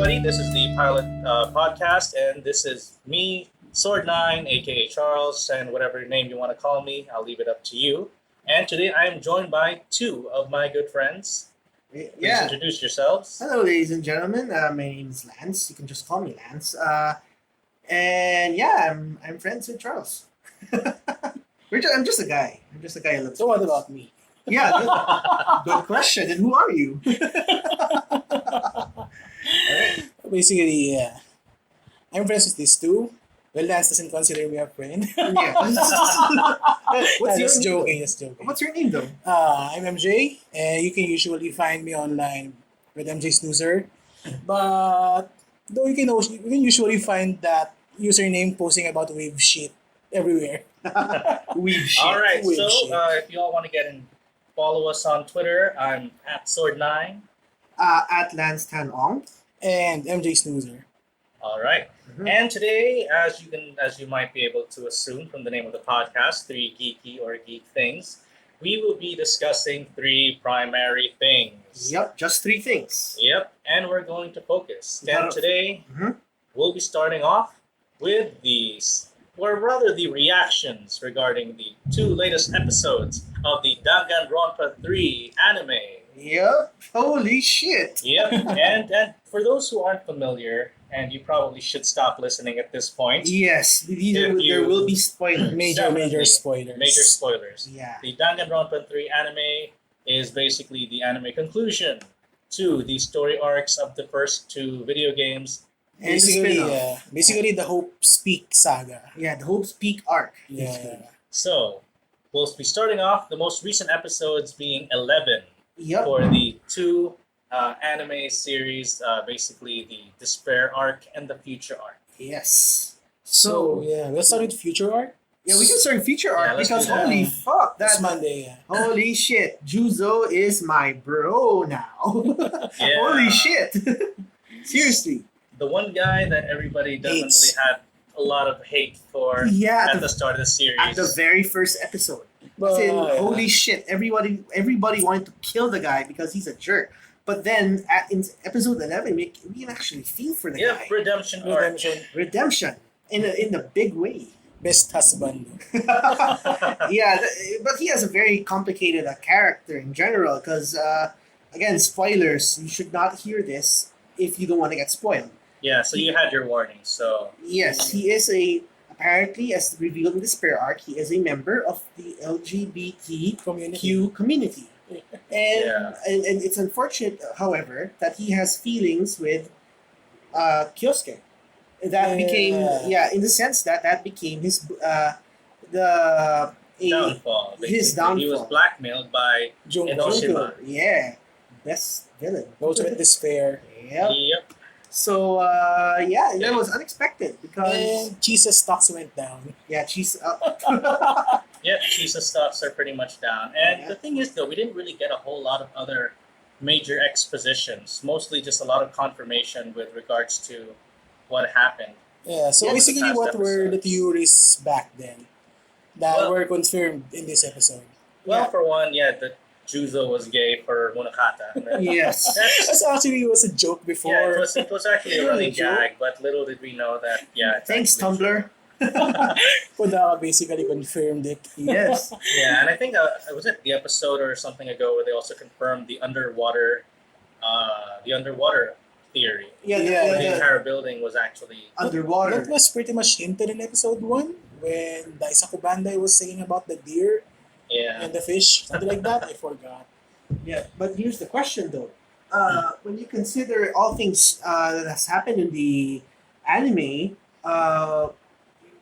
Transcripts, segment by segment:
everybody. This is the Pilot Podcast, and this is me, Sword9, aka Charles, and whatever name you want to call me, I'll leave it up to you. And today I am joined by two of my good friends. Please introduce yourselves. Hello, ladies and gentlemen. My name is Lance. You can just call me Lance. I'm friends with Charles. I'm just a guy. I'm just a guy who looks. So what about me? Yeah, good question. And who are you? Alright. Basically, I'm friends with these two. Well, Lance doesn't consider me a friend. Yeah. What's your Just name? joking, just joking. What's your name though? I'm MJ, and you can usually find me online with MJ Snoozer. But though you can usually find that username posting about wave shit everywhere. Weeb shit. All right, Wait, so shit. if you all want to get in, follow us on Twitter. I'm at Sword9. At Lance Tan Ong. And MJ Snoozer. All right. Mhm. And today, as you might be able to assume from the name of the podcast, Three Geeky or Geek Things, we will be discussing three primary things. Yep, just three things. Yep, and we're going to focus. Got And it. today, Mhm. we'll be starting off with the reactions regarding the two latest episodes of the Danganronpa 3 anime. Yep. Holy shit. Yep, and for those who aren't familiar, and you probably should stop listening at this point, Yes, there you- will be spoilers. Major Definitely. spoilers. major spoilers. Yeah. The Danganronpa 3 anime is basically the anime conclusion to the story arcs of the first two video games. And the Basically, spin-off. basically the Hope's Peak saga. Yeah, the Hope's Peak arc. Yeah. So, we'll be starting off the most recent episodes being 11 Yep. for the two anime series, basically the Despair arc and the Future arc. Yes. So yeah, let's start with Future Art. Yeah, we can start feature arc let's because do that. holy fuck, That's that Monday. Yeah. holy shit, Juzo is my bro now. Yeah. Holy shit. Seriously. The one guy that everybody definitely Hates. had a lot of hate for Yeah, at the start of the series. at the very first episode. But, As in, holy shit, everybody wanted to kill the guy because he's a jerk. But then in episode 11, we can actually feel for the yeah, guy. redemption arc. Redemption, Redemption in a big way. best husband. Yeah, but he has a very complicated character in general because, again, spoilers, you should not hear this if you don't want to get spoiled. Yeah, so you had your warning. So Yes, he is apparently, as revealed in the Spare arc, he is a member of the LGBTQ Community. community. Yeah. And it's unfortunate, however, that he has feelings with Kyosuke. That became, in the sense that became his, downfall. his Basically. downfall. He was blackmailed by Junko. Enoshima. Yeah, best villain. The ultimate despair. Yep. Yep. So, that was unexpected because, And Jesus stocks went down. yeah, she's, Yep, Jesus stocks are pretty much down. And Yeah. the thing is, though, we didn't really get a whole lot of other major expositions. Mostly just a lot of confirmation with regards to what happened. Yeah, so Yeah, basically past what were the episodes. theories back then that Well- were confirmed in this episode? Well, Yeah. for one, that Juzo was gay for Munakata. yes. That's actually was a joke before. Yeah, it was actually a running Joke. gag, but little did we know that, it's Thanks, actually true. Tumblr. Kodaka basically confirmed it. Yes. Yeah, and I think was it the episode or something ago where they also confirmed the underwater theory. Yeah, Yeah, Where the yeah. entire building was actually underwater. That was pretty much hinted in episode 1 when Daisaku Bandai was saying about the deer and the fish, something like that. I forgot. Yeah, but here's the question though. When you consider all things that has happened in the anime,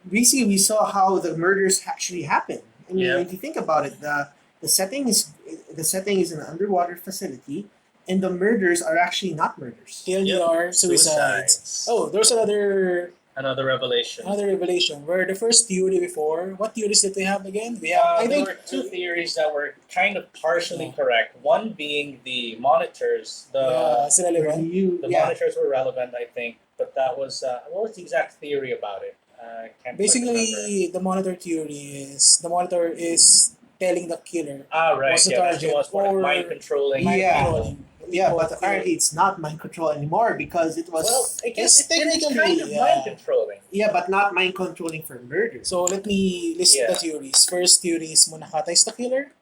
basically we saw how the murders actually happened. I mean, Yeah. if you think about it, the setting is an underwater facility, and the murders are actually not murders. TLDR, suicides. Oh, there's Another revelation. another revelation. Where the first theory before, what theories did we have again? We have, I There think, were two theories that were kind of partially Yeah. correct. One being the monitors. it's relevant. The monitors were relevant, I think, but that was what was the exact theory about it? I can't quite remember. Basically, the monitor theory is the monitor is telling the killer Right. what's the Yeah, that's target the one for or mind controlling. Yeah. controlling. Yeah, but apparently it's not mind control anymore because it was. Well, I guess It's it's technically, kind of yeah. mind controlling. Yeah, but not mind controlling for murder. So let me list Yeah. the theories. First theory is Munakata is the killer.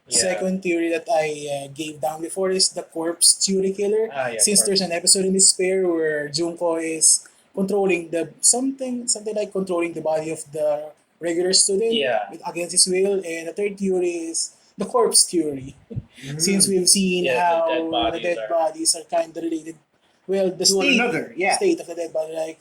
Yeah. Second theory that I gave down before is the corpse theory killer. Yeah, Since there's an episode in Despair where Junko is controlling the something like controlling the body of the regular student Yeah. against his will. And the third theory is the corpse theory. Since we've seen Yeah, how the dead the dead bodies bodies are kind of related. Well, the To one state, another, yeah. state of the dead body, like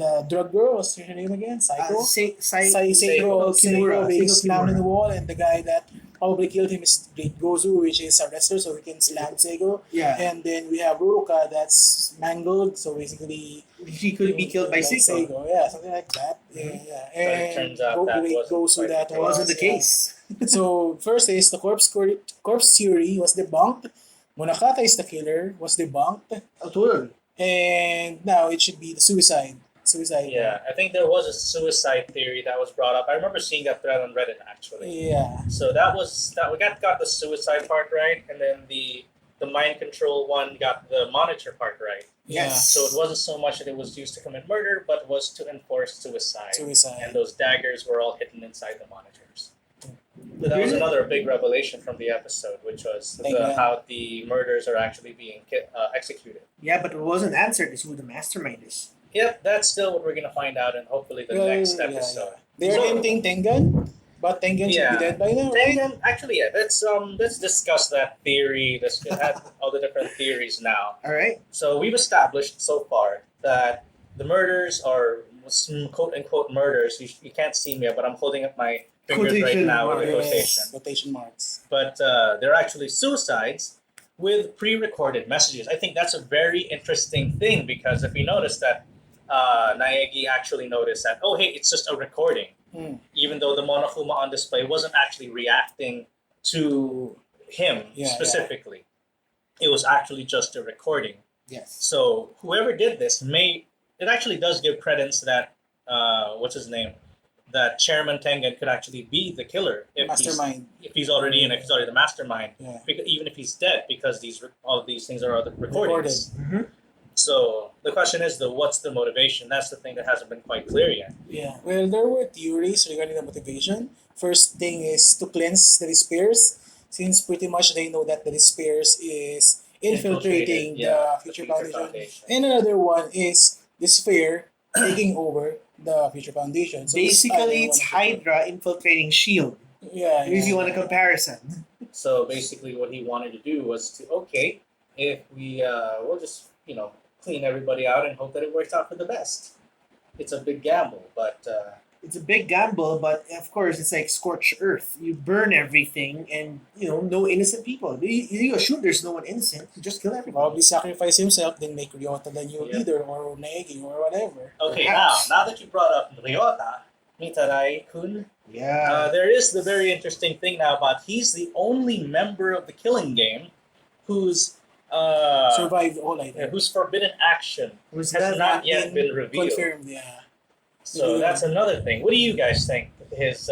the drug girl, what's her name again? Psycho? Seiko Kimura being Seiko slammed in the Kimura. wall, and the guy that probably killed him is Great Gozu, which is a wrestler, so he can slam Seiko. Yeah. And then we have Ruruka that's mangled, so basically She could be killed by Seiko. Yeah, something like that. Yeah, Mhm. yeah. But it turns out that Great wasn't Gozu quite that the That wasn't the yeah. case. So first is the corpse theory was debunked. Munakata is the killer was debunked, Totally. and now it should be the suicide. Suicide. Yeah, I think there was a suicide theory that was brought up. I remember seeing that thread on Reddit actually. Yeah. So that we got the suicide part right, and then the mind control one got the monitor part right. Yes. So it wasn't so much that it was used to commit murder, but was to enforce suicide. Suicide. And those daggers were all hidden inside the monitors. So that was another big revelation from the episode, which was how the murders are actually being executed. Yeah, but it wasn't answered as who the mastermind is. Yep, that's still what we're gonna find out in hopefully the next episode. They're So- hinting Tengen, but Tengen should be dead by now, right? Tengen, actually, yeah. Let's discuss that theory. Let's have all the different theories now. All right. So we've established so far that the murders are quote unquote murders. You can't see me, but I'm holding up my fingers right Quotation now with a marks. quotation. Quotation marks. But they're actually suicides with pre-recorded messages. I think that's a very interesting thing because if you notice that Naegi actually noticed that, oh, hey, it's just a recording. Even though the Monokuma on display wasn't actually reacting to him specifically. It was actually just a recording. Yes. So whoever did this it actually does give credence that, what's his name? That Chairman Tengen could actually be the killer Mastermind. if he's already the mastermind, Yeah. even if he's dead, because all of these things are other recordings. Mhm. So the question is, what's the motivation? That's the thing that hasn't been quite clear yet. Yeah. Well, there were theories regarding the motivation. First thing is to cleanse the despairs, since pretty much they know that the despairs is infiltrating the Future Foundation. And another one is despair taking over the Future Foundation. So Basically, it's Hydra infiltrating Shield. Yeah. If you want a comparison. So basically, what he wanted to do was if we we'll just clean everybody out and hope that it works out for the best. It's a big gamble, but It's a big gamble, but of course, it's like scorched earth. You burn everything, and no innocent people. You assume there's no one innocent. You just kill everybody. probably sacrifice himself, then make Ryota the new leader or Naegi or whatever. okay. Perhaps. Now that you brought up Ryota, Mitarai-kun, Yeah. there is the very interesting thing now about he's the only member of the Killing Game who's Survived all I think. whose forbidden action Was has that not yet been revealed. Confirmed, yeah. So that's another thing. What do you guys think his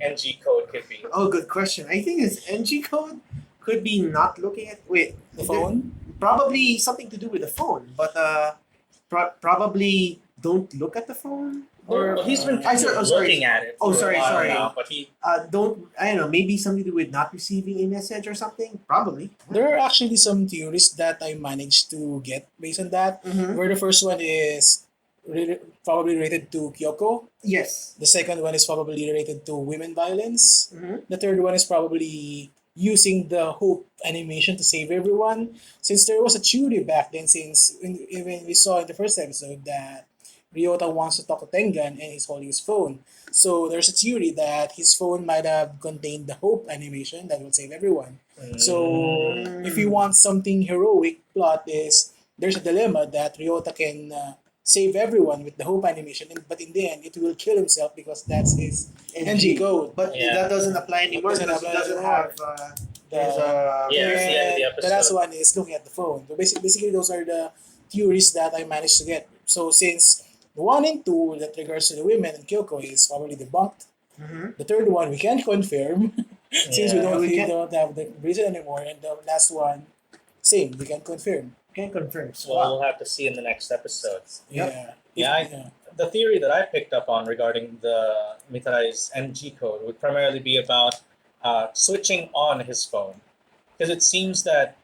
NG code could be? Oh, good question. I think his NG code could be not looking at The phone? Probably something to do with the phone, but probably don't look at the phone. Well, he's been I sorry, oh, sorry. looking at it. Oh, for a sorry, while sorry. Now, but he Don't I don't know? Maybe something to do with not receiving a message or something. Probably. There are actually some theories that I managed to get based on that. Mhm. Where the first one is probably related to Kyoko. Yes. The second one is probably related to women violence. Mhm. The third one is probably using the hope animation to save everyone. Since there was a theory back then, even we saw in the first episode that Ryota wants to talk to Tengen and he's holding his phone. So there's a theory that his phone might have contained the hope animation that will save everyone. So if you want something heroic, plot is there's a dilemma that Ryota can save everyone with the hope animation, but in the end, it will kill himself because that's his NG code. But Yeah. that doesn't apply anymore Doesn't because it apply doesn't anymore. have. The- There's Yeah, it's the end of the episode. The last one is looking at the phone. So basically, those are the theories that I managed to get. So since the 1 and 2 that regards to the women and Kyoko is probably debunked, Mhm. the third one we can confirm. Since we Yeah. don't, We we can't- don't have the reason anymore. And the last one, same, we can confirm. Can confirm. So, Well, we'll have to see in the next episode. Yep. Yeah. Yeah, yeah. The theory that I picked up on regarding the Mitarai's NG code would primarily be about switching on his phone. Because it seems that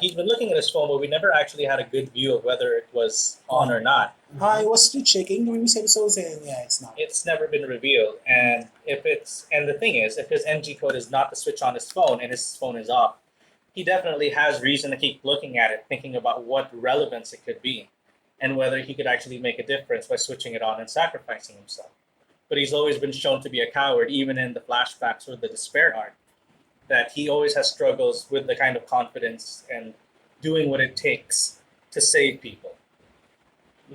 he's been looking at his phone, but we never actually had a good view of whether it was on or not. I was checking the previous episodes and yeah, it's not. It's never been revealed. And the thing is, if his NG code is not to switch on his phone and his phone is off, he definitely has reason to keep looking at it, thinking about what relevance it could be, and whether he could actually make a difference by switching it on and sacrificing himself. But he's always been shown to be a coward, even in the flashbacks or the despair arc, that he always has struggles with the kind of confidence and doing what it takes to save people.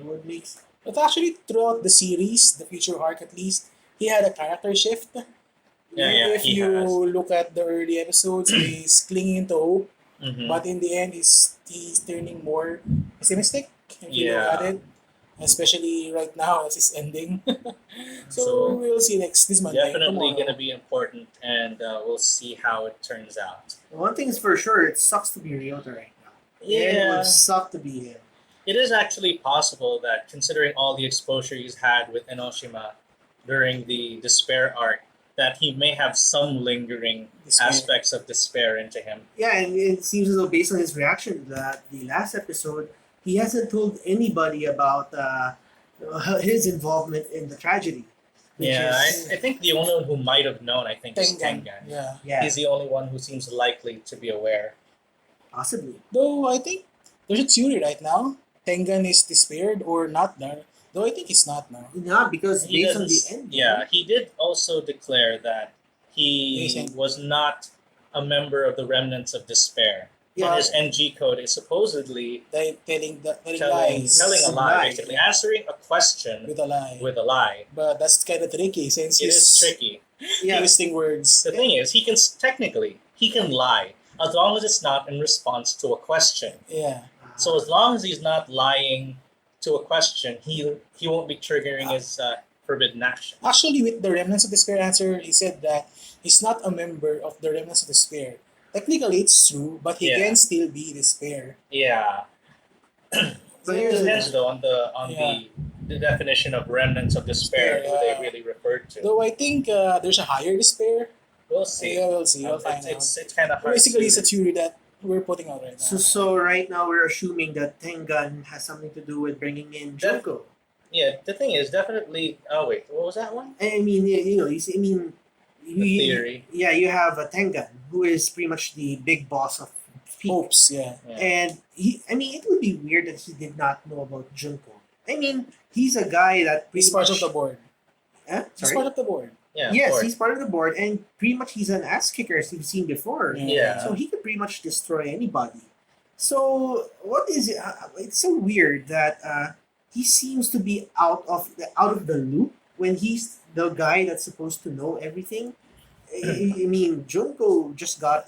what makes But actually, throughout the series, the future arc at least, he had a character shift. Yeah, If he you has. look at the early episodes, he's clinging to hope, Mhm. but in the end, he's turning more pessimistic. If you look Yeah. at it, especially right now as it's ending. so, So, we'll see this Monday. Definitely tomorrow. going to be important, and we'll see how it turns out. one thing is for sure, it sucks to be Ryota right now. It Yeah, would suck to be him. it is actually possible that, considering all the exposure he's had with Enoshima during the despair arc, that he may have some lingering Despair. aspects of despair into him. Yeah, and it seems as though based on his reaction to that the last episode, he hasn't told anybody about his involvement in the tragedy. which Yeah, is- I think the only one who might have known, I think, is Tengan. Tengan. Yeah. yeah, He's the only one who seems likely to be aware. possibly. Though I think there's a theory right now. Tengan is despaired or not there. Though I think it's not now. Not because He based on the doesn't- end. Yeah, he did also declare that he Yes, was not a member of the remnants of despair. Yeah. And his NG code is supposedly They telling telling lies. a lie, Lie. basically answering a question With a lie. with a lie. But that's kind of tricky since It he's is tricky. Yeah, twisting words. The thing is, technically he can lie as long as it's not in response to a question. Yeah. So as long as he's not lying to a question, he won't be triggering his forbidden action. Actually, with the Remnants of Despair answer, he said that he's not a member of the Remnants of Despair. Technically, it's true, but he Yeah. can still be Despair. Yeah. But It here's the depends though on Yeah. the definition of remnants of despair, who they really referred to. Though I think there's a higher Despair. We'll see. Yeah, we'll see. We'll find out. It's kind of hard. Basically, it's a to, theory that we're putting out right now. so right now we're assuming that Tengan has something to do with bringing in That- Junko. yeah. The thing is, definitely. Oh wait, what was that one? I mean, you know, you see, I mean, The theory. yeah, you have a Tengan who is pretty much the big boss of Peak. Hopes, yeah. Yeah. And I mean, it would be weird that he did not know about Junko. I mean, he's a guy that pretty He's part much, of the board. Huh? He's Sorry? part of the board. Yeah. of Yes, course. he's part of the board, and pretty much he's an ass kicker as you've seen before. Yeah. So he could pretty much destroy anybody. So what is it? It's so weird that he seems to be out of the loop when he's the guy that's supposed to know everything. I mean, Junko just got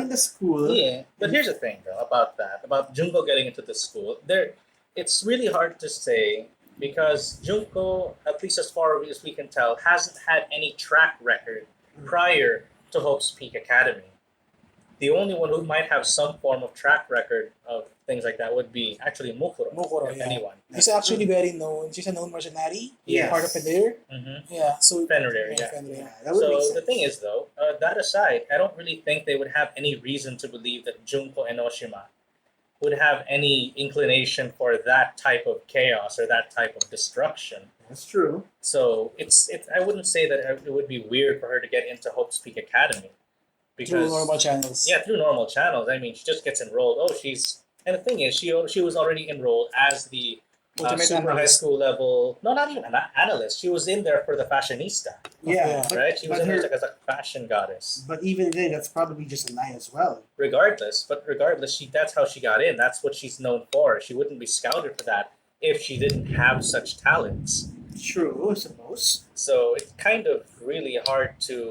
into school. Yeah, but here's the thing though about Junko getting into the school. It's really hard to say because Junko, at least as far as we can tell, hasn't had any track record prior to Hope's Peak Academy. The only one who might have some form of track record of things like that would be actually Mukuro. Mukuro, if yeah. anyone. He's actually very known. She's a known mercenary. Yes. Part of Fenrir. Mm-hmm. Yeah. So Fenrir, yeah. Fenrir. Yeah, that would make So sense. the thing is, though, that aside, I don't really think they would have any reason to believe that Junko Enoshima would have any inclination for that type of chaos or that type of destruction. That's true. So I wouldn't say that it would be weird for her to get into Hope's Peak Academy, Through normal channels. yeah, through normal channels. I mean, she just gets enrolled. And the thing is, she was already enrolled as the Ultimate super high analyst. school level. No, not even an analyst. She was in there for the fashionista, Yeah, but, right? She was but in there her- as a fashion goddess. but even then, that's probably just a lie as well. Regardless, that's how she got in. That's what she's known for. She wouldn't be scouted for that if she didn't have such talents. True, I suppose. So it's kind of really hard to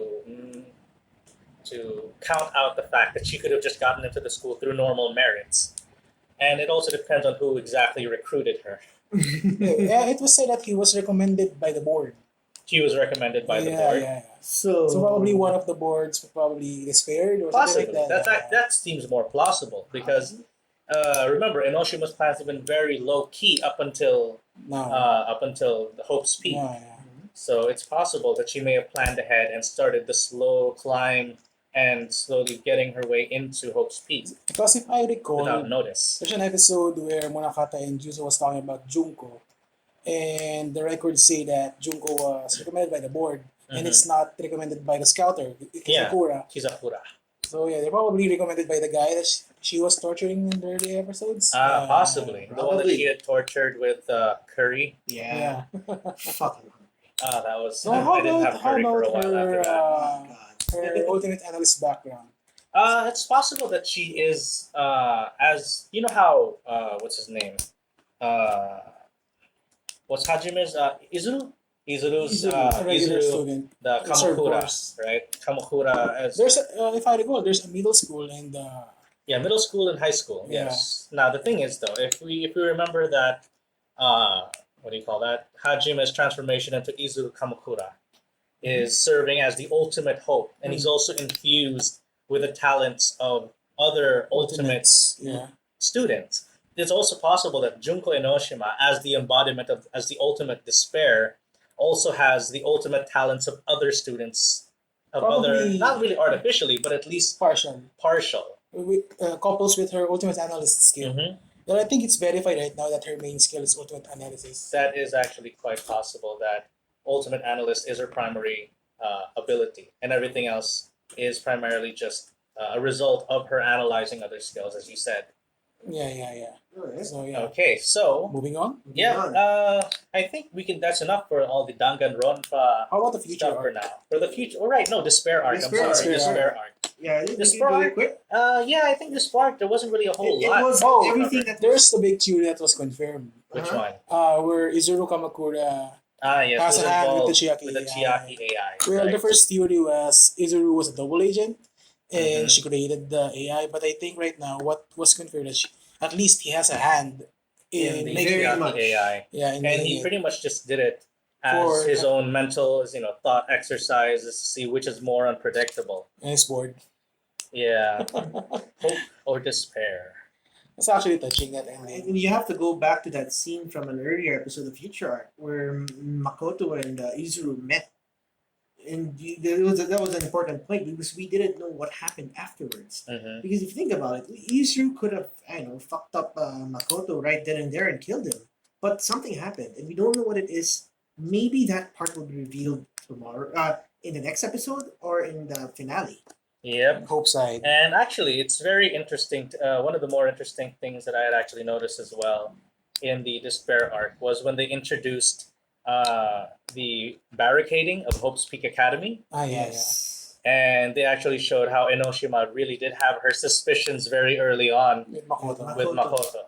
count out the fact that she could have just gotten into the school through normal merits. And it also depends on who exactly recruited her. Yeah, it was said that he was recommended by the board. She was recommended by the yeah, board. yeah, yeah. So, So probably one of the boards probably despaired or something Possibly. like that. That seems more plausible because remember Enoshima's plans have been very low key No, up until the Hope's Peak. no, yeah. So it's possible that she may have planned ahead and started the slow climb and slowly getting her way into Hope's Peak Because if I recall, without notice. there's an episode where Monakata and Juzo was talking about Junko, and the records say that Junko was recommended by the board, and it's not recommended by the scouter, Yeah. Kizakura. Kizakura. So yeah, they're probably recommended by the guy that she was torturing in the early episodes. Possibly. The one that Probably. she had tortured with curry. yeah, Yeah. fucking. That was. So I didn't have how curry for a about while after her, that. Oh, God. her ultimate analyst background? It's possible that she is, as you know how, what's his name? Uh, what's Hajime's? Izuru's, A regular Izuru, student. the Reserve Kamakura, course. right? Kamakura as There's if I recall, there's a middle school and middle school and high school. Yeah. Yes. Now the thing is though, if we remember that, what do you call that? Hajime's transformation into Izuru Kamakura is serving as the ultimate hope, and he's also infused with the talents of other ultimates yeah. students. It's also possible that Junko Enoshima, as the embodiment of, as the ultimate despair, also has the ultimate talents of other students, of other, Probably- not really artificially, but at least Partial. partial. With, couples with her ultimate analyst skill. Mhm. But I think it's verified right now that her main skill is ultimate analysis. That is actually quite possible that ultimate analyst is her primary ability, and everything else is primarily just a result of her analyzing other skills, as you said. Yeah. Alright. So yeah. Okay, so Moving on. yeah, I think we can. That's enough for all the Danganronpa How about the future stuff for arc? now. For the future, all right? No, Despair arc. Despair I'm sorry, arc. Despair arc. Yeah, The you can do spark. it quick. Yeah, I think Despair arc. There wasn't really a whole It lot. was Oh, everything that There's the big theory that was confirmed. Which Uh-huh. one? Where Izuru Kamakura Yes, has was a hand with involved the Chiaki with the AI. Chiaki AI. Well, right. the first theory was Izuru was a double agent, and Mhm. she created the AI. But I think right now, what was confirmed is at least he has a hand in the making very it. much. Chiaki AI, Yeah, in and making he it. pretty much just did it as For- his own mental, thought exercises to see which is more unpredictable. And he's bored. Yeah, hope or despair. It's actually touching that ending. And you have to go back to that scene from an earlier episode of Future Arc where Makoto and Izuru met. And that was an important point because we didn't know what happened afterwards. Hmm. Because if you think about it, Izuru could have, fucked up Makoto right then and there and killed him. But something happened, and we don't know what it is. Maybe that part will be revealed tomorrow, in the next episode or in the finale. Yep. Hope side. And actually, it's very interesting. One of the more interesting things that I had actually noticed as well in the Despair arc was when they introduced the barricading of Hope's Peak Academy, Yeah. and they actually showed how Enoshima really did have her suspicions very early on With Makoto. with Makoto,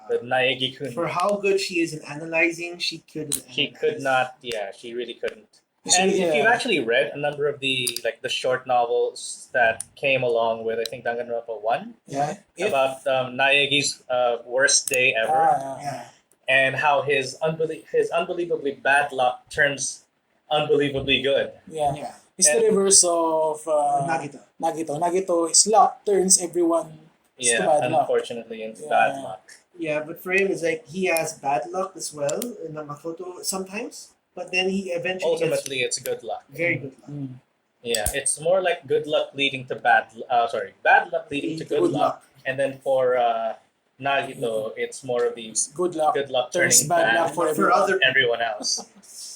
with Naegi-kun. For how good she is in analyzing, she could. She could not. Yeah, she really couldn't. It's And really, if you've actually read a number of the short novels that came along with, I think Danganronpa 1, yeah. about Naegi's worst day ever, Yeah. and how his unbelievably bad luck turns unbelievably good. Yeah. Yeah. It's the reverse of Nagito. Nagito, his luck turns everyone to Yeah, bad luck. unfortunately, into Yeah. bad luck. Yeah, but for him, it's like he has bad luck as well in Makoto sometimes, but then he eventually Ultimately, it's good luck. gets very good luck. Mm. Yeah, it's more like good luck leading to bad luck leading to good luck. And then for Nagito, it's more of the Good luck. good luck Turns turning bad bad luck for For everyone. other everyone else.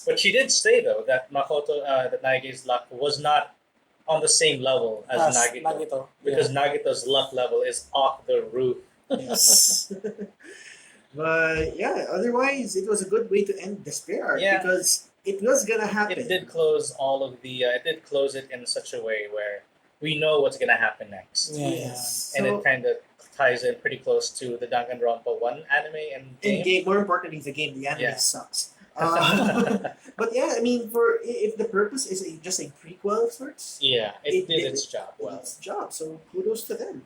But she did say though that that Naegi's luck was not on the same level as Nagito, because Nagito's luck level is off the roof. Yes. But yeah, otherwise it was a good way to end Despair arc Yeah. because it was gonna happen. It did close all of the. It did close it in such a way where we know what's gonna happen next, Yeah. Yes. and So, it kind of ties in pretty close to the Danganronpa 1 anime and in game. game, more importantly, the game, the anime Yeah. sucks. But yeah, I mean, if the purpose is just a prequel of sorts, Yeah, it did its job well, well. it's a job. So kudos to them.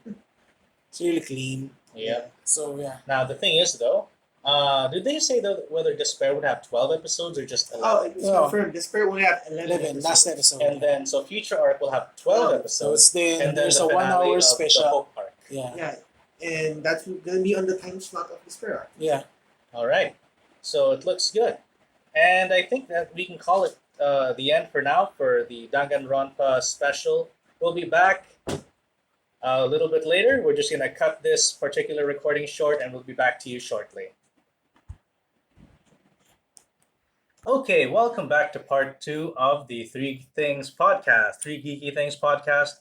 It's really clean. Yeah. So yeah. Now the thing is though, Did they say that whether Despair would have 12 episodes or just Oh, 11? it's Oh. confirmed. Despair will have 11, last episode. And then, so Future Arc will have 12 Oh, episodes. So it's then and then there's the a 1 finale hour of special. the Hope Arc. Yeah. Yeah, and that's gonna be on the time slot of Despair. Yeah. All right. So it looks good. And I think that we can call it the end for now for the Danganronpa special. We'll be back a little bit later. We're just going to cut this particular recording short and we'll be back to you shortly. Okay, welcome back to part 2 of the Three Geeky Things podcast.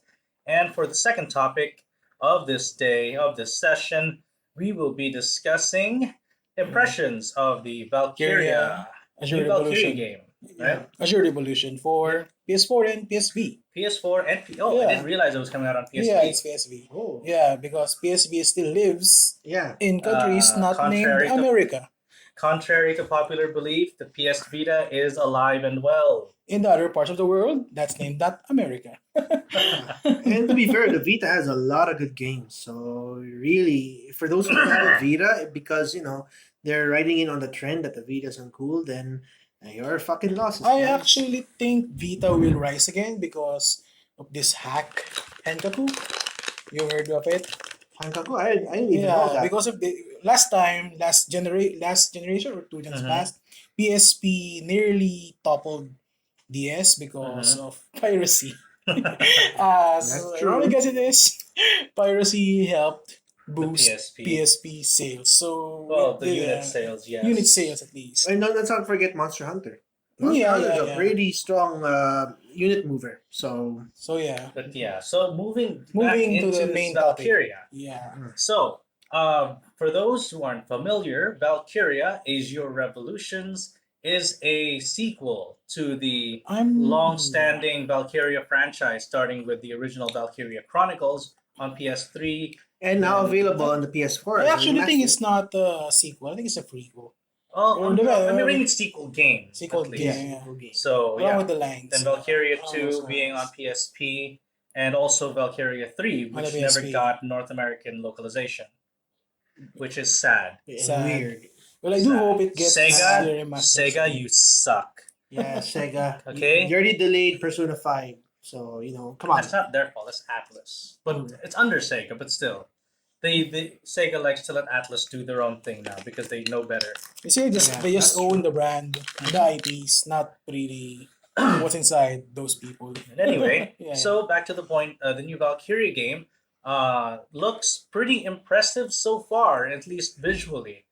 And for the second topic of this day, of this session, we will be discussing impressions of the Valkyria Azure Valkyria Revolution. game, right? Azure Revolution for PS4 and PSV. PS4 and I Yeah. didn't realize it was coming out on PSP. Yeah, it's PSV. Oh, Yeah, because PSV still lives yeah. in countries not named contrary to- America. Contrary to popular belief, the PS Vita is alive and well. In the other parts of the world, that's named not America. And to be fair, the Vita has a lot of good games. So really, for those who have a Vita, because they're riding in on the trend that the Vita's uncool, then you're fucking lost. I actually think Vita will rise again because of this hack Henkaku. You heard of it? Hankaku, I didn't even know Yeah, that. because of the last generation or 2 gens Mhm. past, PSP nearly toppled DS because of piracy. So That's true. I guess it is piracy helped boost PSP. PSP sales. So Well, the yeah, unit sales, yes. unit sales at least. And no, let's not forget Monster Hunter. Monster Yeah, Hunter is yeah, a yeah. pretty strong unit mover. So So yeah, But yeah, so moving back Moving to into the this main topic. Valkyria. yeah. So, for those who aren't familiar, Valkyria Azure Revolutions is a sequel to the I'm long-standing Valkyria franchise, starting with the original Valkyria Chronicles on PS3. and now Yeah. available on the PS4. I as a actually think remaster. it's not a sequel. I think it's a prequel. Oh, Oh, I mean, maybe it's sequel game. Sequel at least. game. Yeah, Yeah. sequel game. So, Along yeah. with the lines. Then Valkyria Oh, 2 those being on lines. PSP, and also Valkyria 3, On the which never PSP. got North American localization, which is sad. It's Sad. weird. Well, I do Sad. hope it gets Sega, the remaster. Sega, you suck. Yeah, Sega. Okay. You already delayed Persona 5. So, come on. That's not their fault. That's Atlas, but it's under Sega. But still, the Sega likes to let Atlas do their own thing now because they know better. You see, they Yeah, just that's own the brand, the IPs, not really what's inside those people. And anyway, Yeah, so back to the point. The new Valkyria game looks pretty impressive so far, at least visually.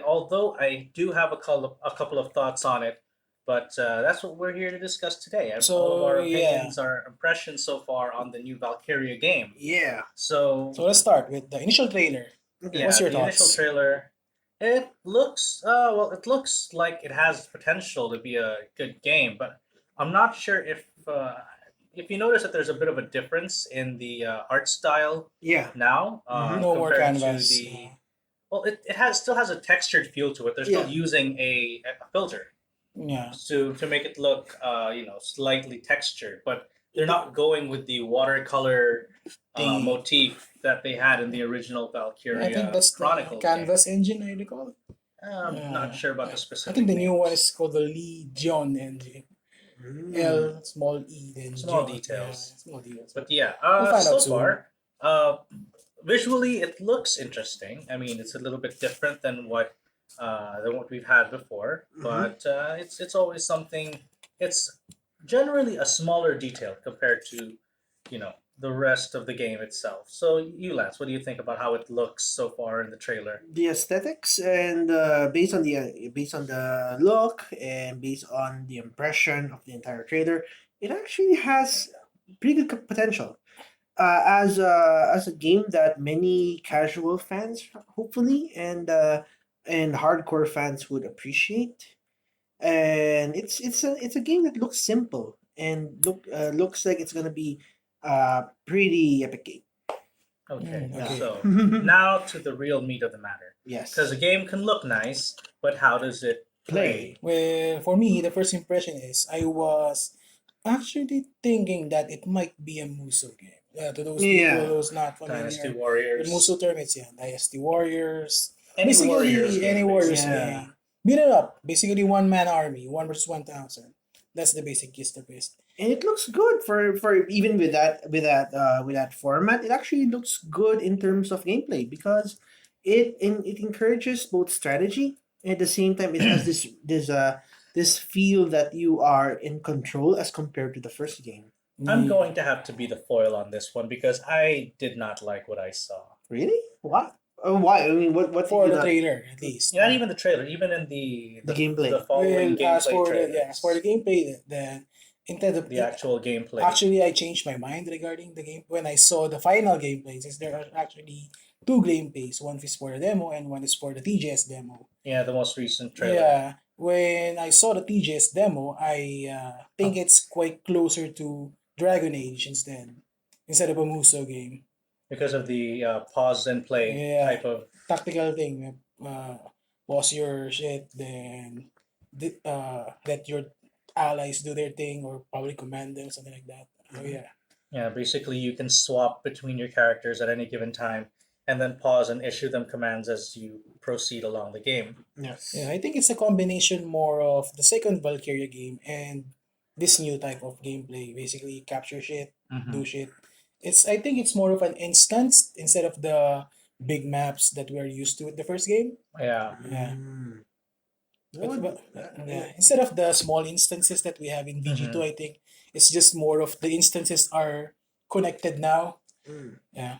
Although I do have a couple of thoughts on it, but that's what we're here to discuss today. So, All of our yeah. opinions, our impressions so far on the new Valkyria game. Yeah. So, So let's start with the initial trailer. Okay. What's your the initial thoughts? trailer, it looks it looks like it has potential to be a good game, but I'm not sure if you notice that there's a bit of a difference in the art style Yeah. now No more compared canvas. to the well, it still has a textured feel to it. They're still using a filter Yeah. to make it look slightly textured, but they're not going with the watercolor The- motif that they had in the original Valkyria I think that's the Chronicles canvas engine, I recall. I'm Yeah. not sure about the I specific. think the new names. one is called the Legion engine. Mm. L small e then Small John. details. Yeah, small details. But yeah, We'll find so out soon. far, visually it looks interesting. I mean, it's a little bit different than what we've had before, Mhm. but it's always something. It's generally a smaller detail compared to the rest of the game itself. So you, Lance, what do you think about how it looks so far in the trailer? The aesthetics and based on the look and based on the impression of the entire trailer, it actually has pretty good potential. As a game that many casual fans, hopefully, and hardcore fans would appreciate, and it's a game that looks simple and looks like it's gonna be pretty epic game. Okay, okay. so now to the real meat of the matter. Yes. Because a game can look nice, but how does it play? Well, for me, the first impression is I was actually thinking that it might be a Muso game. To those Yeah. people who's not familiar Dynasty with Warriors. Muso term, it's Dynasty Warriors, Any Warriors Basically, any game, Warriors basically. Yeah. game. Beat it up. Basically, one man army, 1 versus 1,000. That's the basic gist of it. And it looks good for even with that format. It actually looks good in terms of gameplay because it encourages both strategy and at the same time it has this feel that you are in control as compared to the first game. I'm going to have to be the foil on this one because I did not like what I saw. Really? What? Why? I mean, what For did you the not? trailer, at least. Not even the trailer, even in The gameplay. the following Well, as gameplay for trailers. as for the gameplay, the instead of The actual gameplay. actually, I changed my mind regarding the game when I saw the final gameplay. Since there are actually two gameplays, one is for the demo and one is for the TGS demo. Yeah, the most recent trailer. Yeah, when I saw the TGS demo, I think it's quite closer to Dragon Age instead of a Muso game. Because of the pause and play Yeah. type of. Tactical thing. Pause your shit, then let your allies do their thing or probably command them, something like that. Oh yeah. Yeah, basically you can swap between your characters at any given time and then pause and issue them commands as you proceed along the game. Yes. Yeah, I think it's a combination more of the second Valkyria game and this new type of gameplay. Basically, capture shit, do shit. I think it's more of an instance instead of the big maps that we are used to with the first game. Yeah. Yeah. Mm. Yeah. Instead of the small instances that we have in VG2, I think it's just more of the instances are connected now. Mm. Yeah.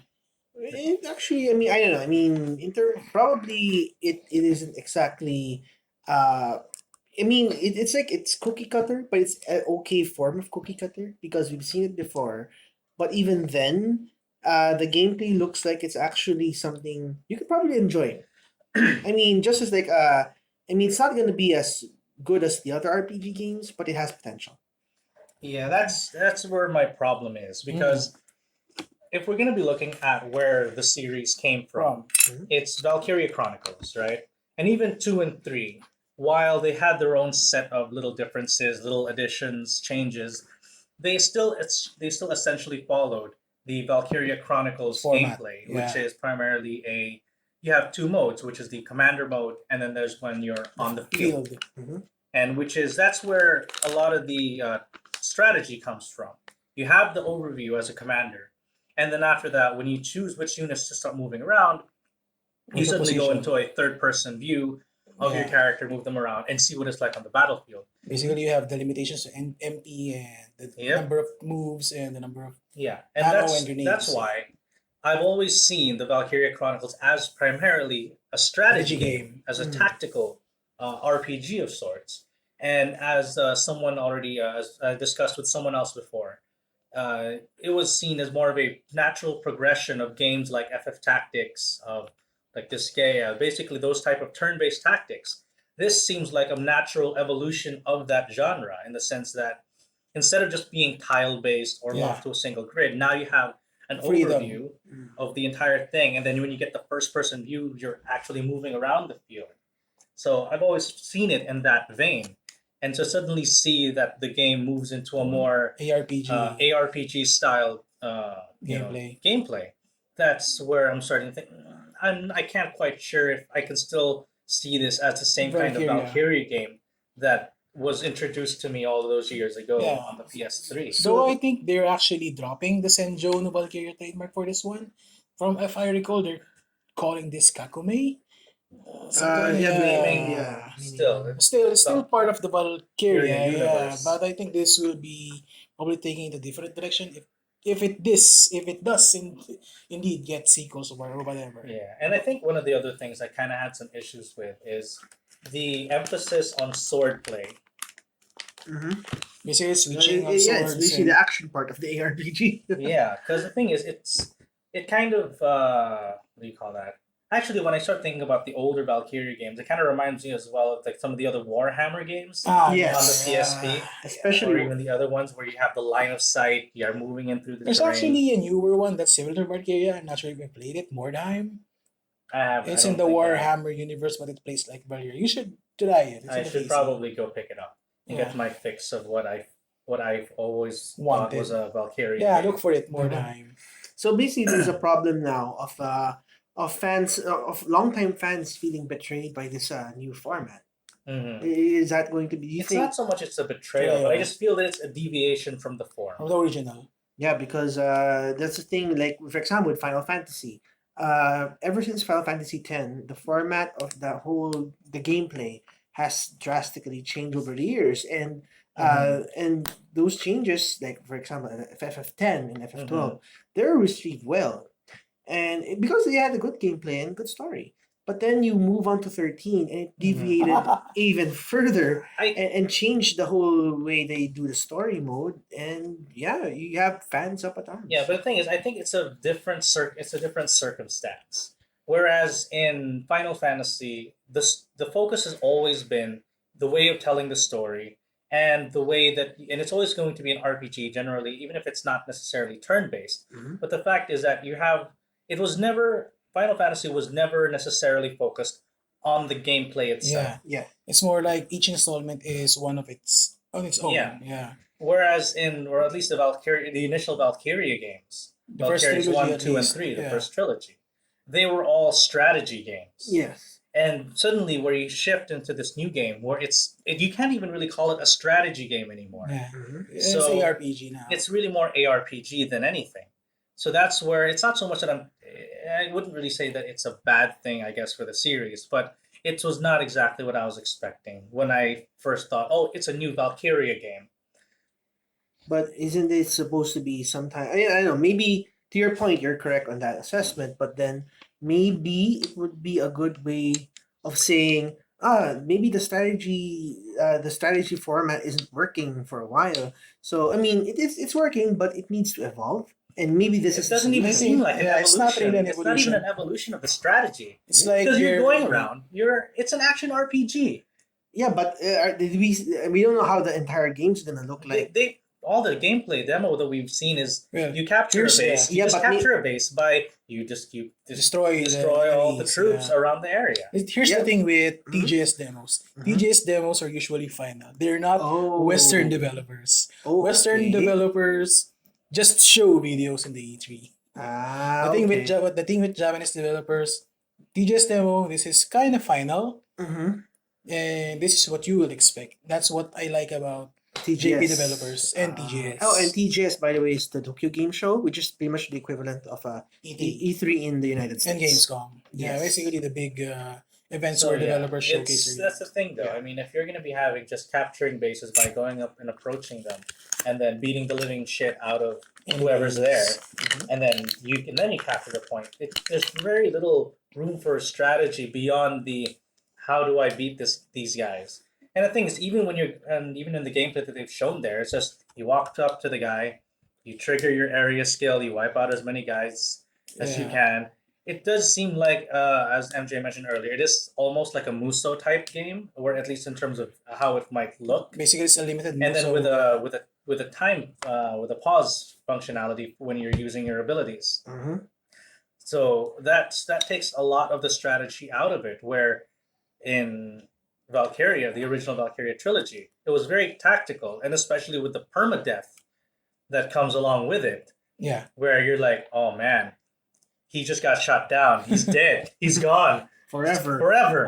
It actually, I mean, I don't know. I mean, probably it isn't exactly. I mean, it's like it's cookie cutter, but it's an okay form of cookie cutter because we've seen it before. But even then, the gameplay looks like it's actually something you could probably enjoy. I mean, just as like I mean, it's not going to be as good as the other RPG games, but it has potential. Yeah, that's where my problem is because if we're gonna be looking at where the series came from, it's Valkyria Chronicles, right? And even 2 and 3, while they had their own set of little differences, little additions, changes, they still essentially followed the Valkyria Chronicles Format, gameplay, yeah. which is primarily you have two modes, which is the commander mode, and then there's when you're on the field. And that's where a lot of the strategy comes from. You have the overview as a commander, and then after that, when you choose which units to start moving around, you What's the suddenly go position? into a third-person view of your Yeah. character, move them around, and see what it's like on the battlefield. Basically, you have the limitations to MP and the Yep. number of moves and the number of Yeah, and ammo and grenades. that's why I've always seen the Valkyria Chronicles as primarily a strategy game, as a tactical RPG of sorts. And as someone already as I discussed with someone else before, it was seen as more of a natural progression of games like FF Tactics, of like Disgaea, basically those type of turn-based tactics. This seems like a natural evolution of that genre in the sense that instead of just being tile-based or Yeah. locked to a single grid, now you have an Freedom. overview of the entire thing, and then when you get the first-person view, you're actually moving around the field. So I've always seen it in that vein, and to suddenly see that the game moves into a more ARPG. ARPG style gameplay, that's where I'm starting to think. I can't quite sure if I can still see this as the same kind of Valkyria. Valkyria game that was introduced to me all those years ago Yeah. on the PS3. So I think they're actually dropping the Senjo no Valkyria trademark for this one. From if I recall, they're calling this Kakume. Yeah. Still part of the Valkyria, Valkyria universe. But I think this will be probably taking it a different direction if it does indeed get sequels or whatever. Yeah, and I think one of the other things I kind of had some issues with is the emphasis on swordplay. Basically, switching of It's swords. basically the action part of the ARPG. Yeah, because the thing is, it kind of what do you call that? Actually, when I start thinking about the older Valkyria games, it kind of reminds me as well of like some of the other Warhammer games Yes. on the PSP, or Especially even the other ones where you have the line of sight, you are moving in through the There's terrain. actually a newer one that's similar to Valkyria. I'm not sure if you played it. Mordheim. It's I in don't the think I have. Warhammer universe, but it plays like Valkyria. You should try it. It's I on the should PC. probably go pick it up and Yeah. get my fix of what I've always thought Wanted. was a Valkyria. Yeah, game. look for it. Mordheim. so basically there's a problem now of of fans of longtime fans feeling betrayed by this new format. Mhm. Is that going to be? Do you It's think? not so much it's a betrayal, but I Yeah. just feel that it's a deviation from the form. From the original. Yeah, because that's the thing. Like for example, with Final Fantasy, ever since Final Fantasy X, the format of the gameplay has drastically changed over the years, and those changes, like for example, FF10 and FF12, they're received well, and because they had a good gameplay and good story. But then you move on to 13, and it deviated even further I and change the whole way they do the story mode. And yeah, you have fans up at arms. Yeah, but the thing is, I think it's a different it's a different circumstance. Whereas in Final Fantasy, the focus has always been the way of telling the story and the way that, and it's always going to be an RPG generally, even if it's not necessarily turn based. Mhm. But the fact is that it was never Final Fantasy was never necessarily focused on the gameplay itself. Yeah. Yeah, It's more like each installment is one of its on its own. Yeah. Yeah. Whereas or at least the initial Valkyria games, The first Valkyria's trilogy 1, at 2, and least. 3, the Yeah. first trilogy, they were all strategy games. yes. And suddenly, where you shift into this new game, where you can't even really call it a strategy game anymore. Yeah. Mhm. It's So, ARPG now. It's really more ARPG than anything. So that's where it's not so much that I wouldn't really say that it's a bad thing, I guess, for the series, but it was not exactly what I was expecting when I first thought, oh, it's a new Valkyria game. But isn't it supposed to be sometime? I don't know. Maybe to your point, you're correct on that assessment. But then maybe it would be a good way of saying, maybe the strategy format isn't working for a while. So I mean, it's working, but it needs to evolve. And maybe this It is the doesn't even solution. seem like an Yeah, evolution. it's not really an It's not even evolution. an evolution of the strategy. It's like Because you're going around. It's an action RPG. Yeah, but did we don't know how the entire game's gonna look like. They all the gameplay demo that we've seen is Yeah. you capture a Here's- base. yeah, You just but capture a base by you Destroy all the enemies, troops yeah. around the area. Here's Yeah. the thing with Mhm. TGS demos. Mhm. TGS demos are usually final. They're not Oh. Western developers. Oh, Western okay. developers just show videos in the E3. Ah, The thing okay. with Japanese developers, TGS demo, this is kind of final, Mm-hmm. and this is what you will expect. That's what I like about TGS. JP developers and TGS. Oh, and TGS, by the way, is the Tokyo Game Show, which is pretty much the equivalent of E3 in the United States. and Gamescom. Yeah, Yes. basically the big events So where yeah, developers showcase their that's the thing, though. Yeah. I mean, if you're going to be having just capturing bases by going up and approaching them, and then beating the living shit out of whoever's there, and then you capture the point. There's very little room for strategy beyond the how do I beat these guys. And the thing is, even in the gameplay that they've shown there, it's just you walk up to the guy, you trigger your area skill, you wipe out as many guys as you Yeah. can. It does seem like, as MJ mentioned earlier, it is almost like a Muso type game, or at least in terms of how it might look. Basically, it's a limited. And then so- with a pause functionality when you're using your abilities. Mm-hmm. So that takes a lot of the strategy out of it. Where in Valkyria, the original Valkyria trilogy, it was very tactical, and especially with the permadeath that comes along with it, yeah. where you're like, oh man, he just got shot down. He's dead. He's gone forever.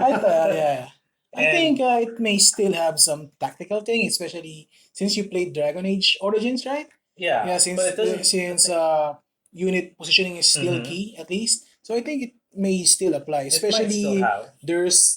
Yeah. I And- think it may still have some tactical thing, especially since you played Dragon Age Origins, right? Yeah, Yeah, since but it doesn't. unit positioning is still Mhm. key at least. So I think it may still apply, It might still especially have.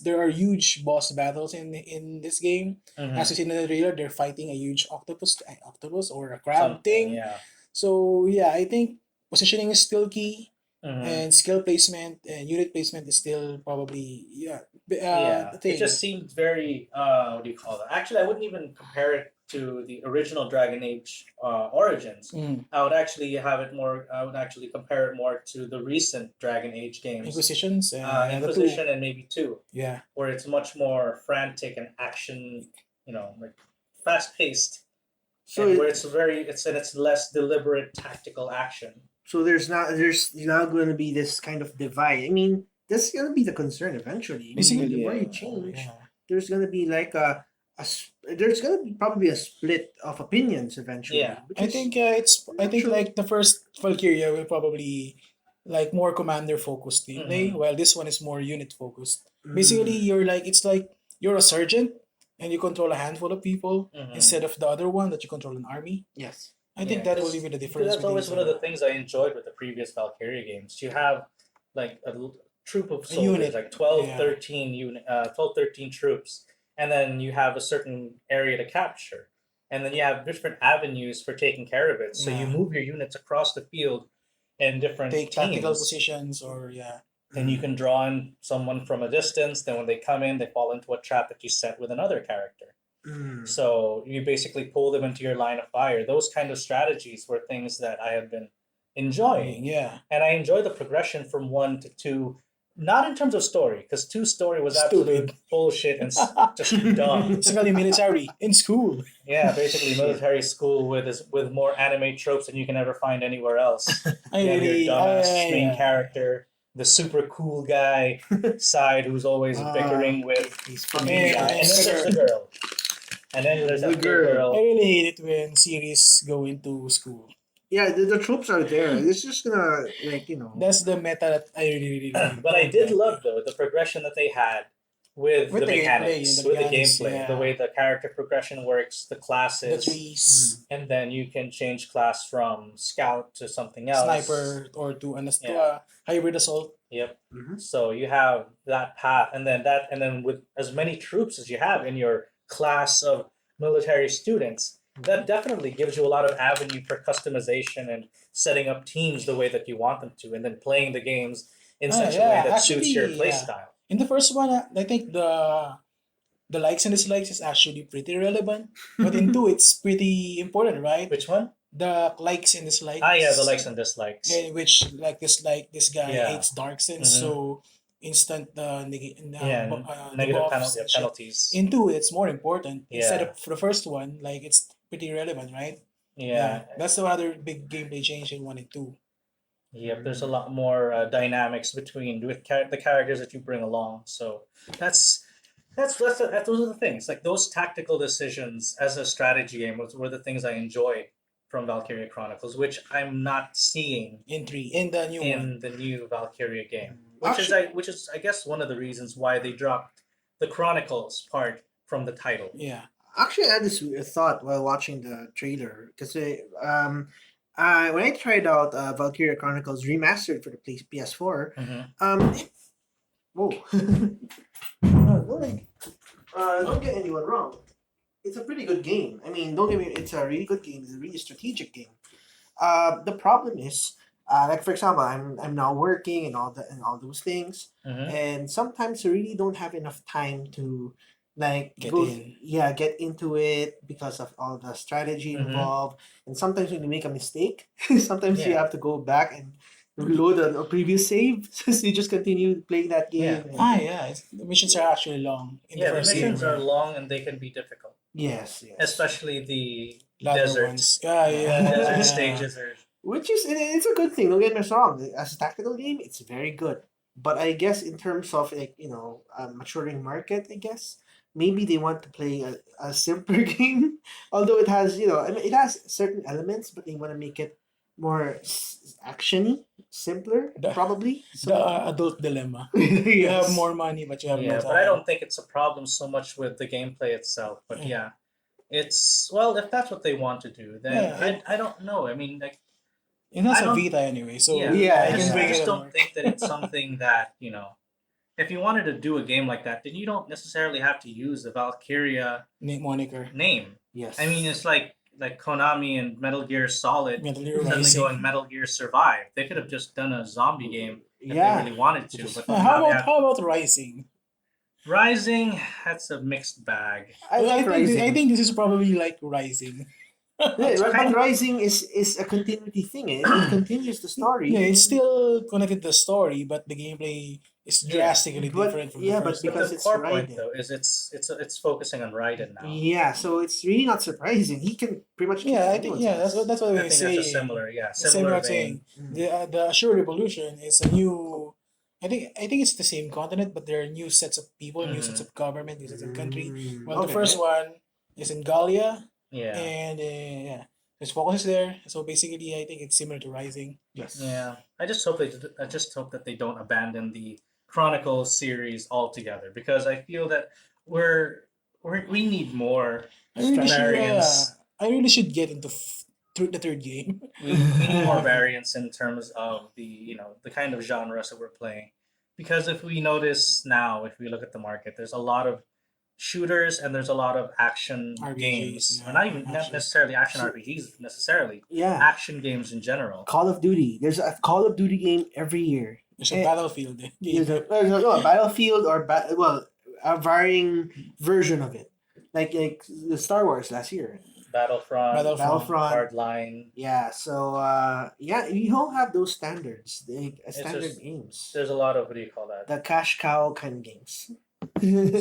there are huge boss battles in this game. Mhm. As you see in the trailer, they're fighting a huge octopus or a crab Something, thing. Yeah. So yeah, I think positioning is still key, Mhm. and skill placement and unit placement is still probably Yeah, the thing. it just seemed very what do you call that? Actually, I wouldn't even compare it to the original Dragon Age Origins. Mm. I would actually compare it more to the recent Dragon Age games, Inquisitions and the two. Inquisition and maybe 2, Yeah. where it's much more frantic and action, like fast paced, So and where it's less deliberate tactical action. so there's not going to be this kind of divide. I mean, that's going to be the concern eventually. I mean, Basically, the more you yeah. change, Yeah. there's going to be like there's going to be probably a split of opinions eventually. Yeah. which I is- think I think True. like the first Valkyria will probably like more commander focused gameplay, Mhm. while this one is more unit focused. Basically, Mm. it's like you're a sergeant and you control a handful of people Mhm. instead of the other one that you control an army. Yes. I Yeah, think that will because be the difference that's between always each one of the other. things I enjoyed with the previous Valkyria games. You have like troop of A soldiers, unit, like 12, yeah. 13 12, 13 troops, and then you have a certain area to capture. And then you have different avenues for taking care of it. So you Yeah. move your units across the field in different Take tactical teams. positions or yeah. Then you Mm. can draw in someone from a distance. Then when they come in, they fall into a trap that you set with another character. Mm. So you basically pull them into your line of fire. Those kind of strategies were things that I have been enjoying. Yeah. And I enjoy the progression from one to two, not in terms of story, because two story was absolute Stupid. bullshit and just dumb. Basically military in school. Yeah, basically Shit. military school with more anime tropes than you can ever find anywhere else. I You have your really dumbass main yeah. character, the super cool guy side who's always bickering with He's the fucking mean guy, and then there's the girl, and then there's the that little girl. I girl. really hate it when series go into school. Yeah, the troops are there. It's just gonna That's the meta that I really But I don't did like. love though the progression that they had with With the the gameplay and mechanics, the with the mechanics, gameplay, the way yeah. the character progression works, the The classes, trees, and then you can change class from scout to something else. sniper, or to Yeah. a hybrid assault. Yep. Mm-hmm. So you have that path, and then with as many troops as you have in your class of military students, that definitely gives you a lot of avenue for customization and setting up teams the way that you want them to, and then playing the games in Ah, such a way yeah, that suits your actually, play yeah. style. In the first one, I think the likes and dislikes is actually pretty relevant, but in two, it's pretty important, right? Which one? The likes and Ah, yeah, the dislikes, likes and dislikes. in which this guy Yeah. hates dark sense, Mm-hmm. so instant Yeah, negative debuffs yeah, and shit. penalties. In two, it's more important instead Yeah, of for the first one, like it's pretty relevant, right? Yeah, yeah, that's the other big gameplay change in one and two. yep. There's a lot more dynamics between the characters that you bring along. So that's those are the things. Like those tactical decisions as a strategy game were the things I enjoyed from Valkyria Chronicles, which I'm not seeing In three, in the new one. in the new Valkyria game. Actually, Which is I guess one of the reasons why they dropped the Chronicles part from the title. Yeah. actually, I had this thought while watching the trailer because when I tried out Valkyria Chronicles Remastered for the PS4, Mm-hmm. whoa, don't get anyone wrong. It's a pretty good game. I mean, don't get me. It's a really good game. It's a really strategic game. The problem is, like for example, I'm now working and all those things, Mm-hmm. and sometimes I really don't have enough time to like Get go in. get into it because of all the strategy Mm-hmm. involved. And sometimes when you make a mistake, sometimes you Yeah. have to go back and reload a previous save, so you just continue playing that game. Yeah. And, Ah, yeah. The missions are actually long in the Yeah, the first missions game. are long and they can be difficult, yes, yes. especially the Ladder desert. ones. Yeah, yeah. Desert yeah. stages are. Which is it's a good thing. Don't get me wrong. As a tactical game, it's very good. But I guess in terms of like a maturing market, I guess maybe they want to play a simpler game. Although it has I mean it has certain elements, but they want to make it more actiony, simpler, The, probably. the So adult dilemma. You have yes. more money, but you have no Yeah, time. but I don't think it's a problem so much with the gameplay itself. But yeah, it's well, if that's what they want to do, then Yeah, I don't know. I mean, like it has I a don't. Vita anyway, so Yeah, Yeah, I can I bring just it don't on. think that it's something that if you wanted to do a game like that, then you don't necessarily have to use the Valkyria Moniker. Yes. name. I mean, it's like Konami and Metal Gear Solid Metal Gear suddenly Rising. going Metal Gear Survive. They could have just done a zombie game if Yeah. they really wanted to, Just but fun. now they have How about Rising? Rising. That's a mixed bag. I like Rising. I think this is probably like Rising. Yeah, It's but kind of- Rising is a continuity thing. It continues the story. Yeah, it's still connected to the story, but the gameplay is Yeah. drastically But- different from yeah, the but first But because the it's core point Raiden. though is it's focusing on Raiden now. Yeah, so it's really not surprising. He can pretty much kick Yeah, I think anyone's ass. that's what I we think say. that's a similar Same similar what saying. vein. The Azure Revolution is a new. I think it's the same continent, but there are new sets of people, new sets of government, new sets of country. Well, the first one is in Galia, Yeah. and yeah, His focus is there. So basically, I think it's similar to Rising. Yes. Yeah, I just hope that they don't abandon the Chronicles series altogether because I feel that we need more I really should. variance. I really should get into the third game. We need more variance in terms of the kind of genres that we're playing. Because if we notice now, if we look at the market, there's a lot of shooters and there's a lot of action RPGs, games. Or yeah, not even not action. necessarily action So- RPGs necessarily. Yeah. Action games in general. Call of Duty. There's a Call of Duty game every year. There's a Eh, Battlefield game. there's a Battlefield or a varying version of it, like the Star Wars last year. Battlefront. Hardline. Yeah. So yeah, you don't have those standards, like standard just- games, There's a lot of what do you call that? the cash cow kind of games.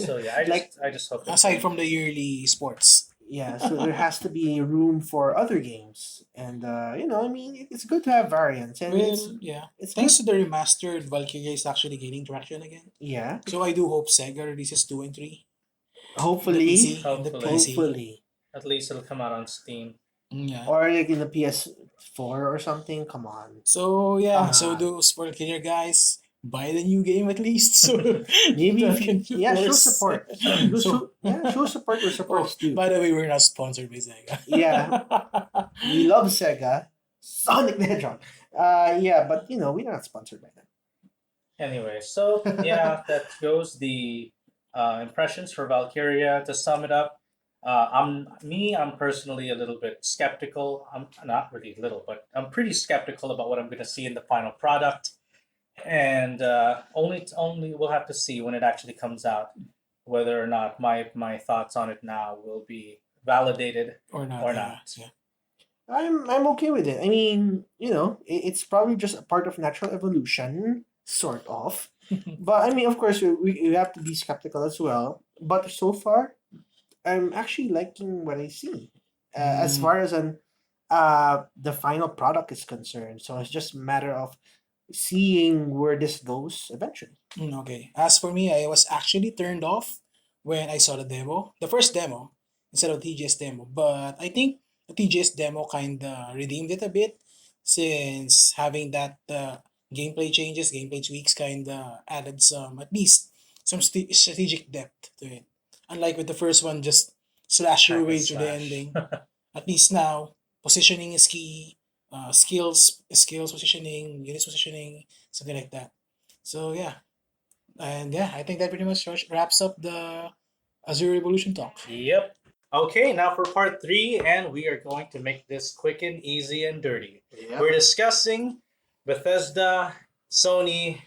So yeah, I just hope that Aside from the yearly sports. Yeah, so there has to be room for other games, and I mean, it's good to have variance, and Well, yeah. it's Thanks to the remastered, Valkyria is actually gaining traction again. yeah. So I do hope Sega releases 2 and 3. Hopefully, In the PC. hopefully, at least it'll come out on Steam. Yeah. or like in the PS4 or something. Come on, So yeah, so Ah. those Valkyria guys, buy the new game at least. So maybe that if can you, yeah, show force- support. Show support where support's due. By the way, we're not sponsored by Sega. Yeah. We love Sega, Sonic the Hedgehog. Yeah, but we're not sponsored by them. Anyway, so yeah, that goes the impressions for Valkyria. To sum it up, I'm personally a little bit skeptical. I'm not really little, but I'm pretty skeptical about what I'm going to see in the final product, and only we'll have to see when it actually comes out whether or not my thoughts on it now will be validated or not. or yeah, not. Yeah. I'm okay with it. I mean, it's probably just a part of natural evolution, sort of. But I mean, of course, we have to be skeptical as well. But so far, I'm actually liking what I see. As Mm. far as the final product is concerned, so it's just a matter of seeing where this goes eventually. Okay. As for me, I was actually turned off when I saw the first demo, instead of TGS demo. But I think the TGS demo kind of redeemed it a bit, since having that gameplay changes, gameplay tweaks kind of added at least some strategic depth to it. Unlike with the first one, just slash your Hack and way to the slash. ending. At least now, positioning is key. Skills positioning, units positioning, something like that. So yeah, and yeah, I think that pretty much wraps up the Azure Revolution talk. Yep. Okay, now for part 3, and we are going to make this quick and easy and dirty. We're discussing Bethesda, Sony,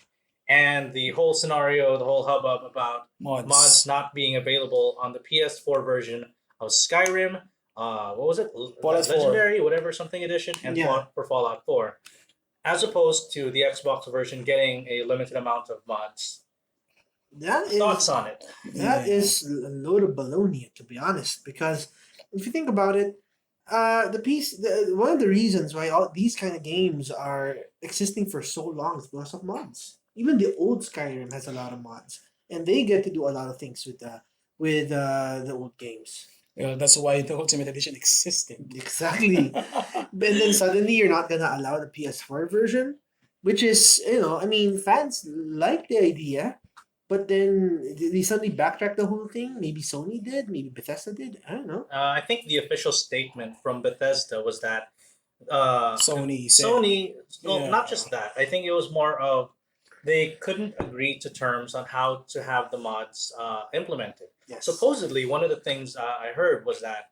and the whole scenario, the whole hubbub about mods not being available on the PS4 version of Skyrim. What was it? Fallout 4. Legendary, whatever, something edition, and Yeah. for Fallout 4. As opposed to the Xbox version getting a limited amount of mods. Thoughts on it? That is a load of baloney, to be honest. Because if you think about it, one of the reasons why all these kind of games are existing for so long is because of mods. Even the old Skyrim has a lot of mods, and they get to do a lot of things with the old games. Well, that's why the Ultimate Edition existed. Exactly. But then suddenly you're not gonna allow the PS4 version, which is, I mean, fans like the idea, but then they suddenly backtracked the whole thing. Maybe Sony did, maybe Bethesda did. I don't know. I think the official statement from Bethesda was that Sony said, well, Yeah. not just that. I think it was more of they couldn't agree to terms on how to have the mods implemented. Yes. Supposedly, one of the things I heard was that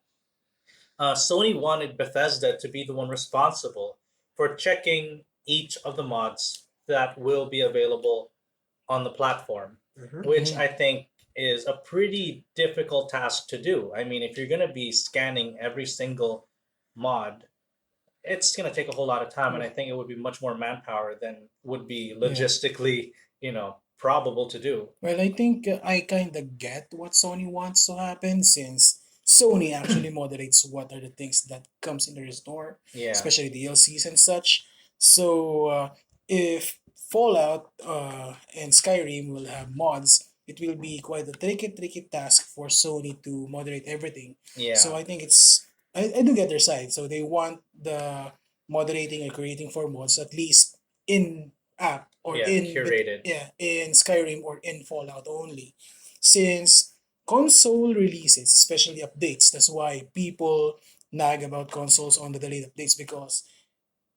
Sony wanted Bethesda to be the one responsible for checking each of the mods that will be available on the platform, Mhm. which I think is a pretty difficult task to do. I mean, if you're going to be scanning every single mod, it's going to take a whole lot of time, and I think it would be much more manpower than would be logistically, probable to do. Well, I think I kind of get what Sony wants to happen, since Sony actually moderates what are the things that comes into their store, Yeah. especially DLCs and such. So if Fallout and Skyrim will have mods, it will be quite a tricky task for Sony to moderate everything. Yeah. So I think it's I do get their side. So they want the moderating and creating for mods at least in app or Yeah, curated. in Skyrim or in Fallout only. Since console releases, especially updates, that's why people nag about consoles on the delayed updates, because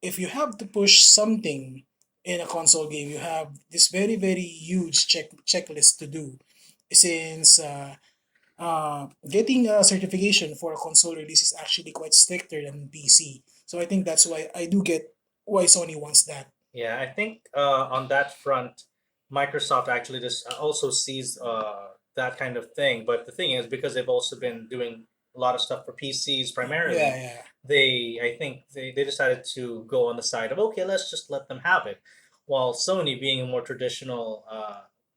if you have to push something in a console game, you have this very, very huge checklist to do. Since getting a certification for a console release is actually quite stricter than PC. So I think that's why I do get why Sony wants that. Yeah, I think on that front, Microsoft actually just also sees that kind of thing. But the thing is, because they've also been doing a lot of stuff for PCs Yeah, primarily, yeah. I think they decided to go on the side of, okay, let's just let them have it. While Sony being a more traditional